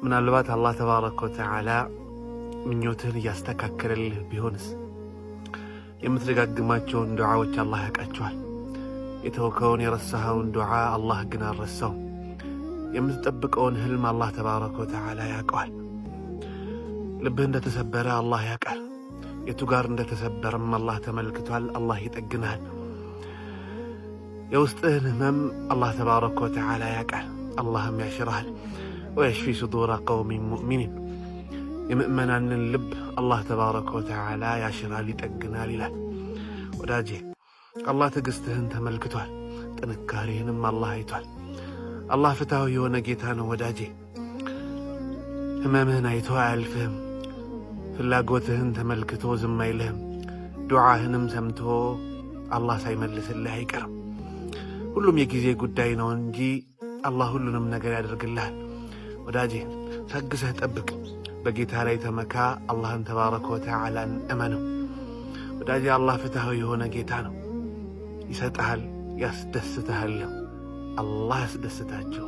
ምናልባት አላህ ተባረከ ወተዓላ ምኞትህን ያስተካክልልህ ቢሆንስ? የምትደጋግማቸውን ዱዓዎች አላህ ያውቃቸዋል። የተወከውን የረሳኸውን ዱዓ አላህ ግን አልረሳውም። የምትጠብቀውን ህልም አላህ ተባረከ ወተዓላ ያውቀዋል። ልብህ እንደተሰበረ አላህ ያውቃል። የቱ ጋር እንደተሰበረም አላህ ተመልክቷል። አላህ ይጠግናል። የውስጥህን ህመም አላህ ተባረከ ወተዓላ ያውቃል። አላህም ያሽራል። ወየሽፊ ሱዱረ ቀውሚን ሙእሚኒን፣ የምእመናንን ልብ አላህ ተባረከ ወተዓላ ያሽራል፣ ይጠግናል ይላል። ወዳጄ አላህ ትዕግስትህን ተመልክቷል። ጥንካሬህንም አላህ አይቷል። አላህ ፍትሃዊ የሆነ ጌታ ነው ወዳጄ። ህመምህን አይቶ አያልፍህም። ፍላጎትህን ተመልክቶ ዝም አይልህም። ዱዓህንም ሰምቶ አላህ ሳይመልስልህ አይቀርም። ሁሉም የጊዜ ጉዳይ ነው እንጂ አላህ ሁሉንም ነገር ያደርግልሃል። ወዳጄ ታግሰህ ጠብቅ። በጌታ ላይ ተመካ። አላህን ተባረከ ወተዓላን እመነው። ወዳጄ አላህ ፍትሃዊ የሆነ ጌታ ነው። ይሰጥሃል፣ ያስደስትሃል። አላህ ያስደስታቸው።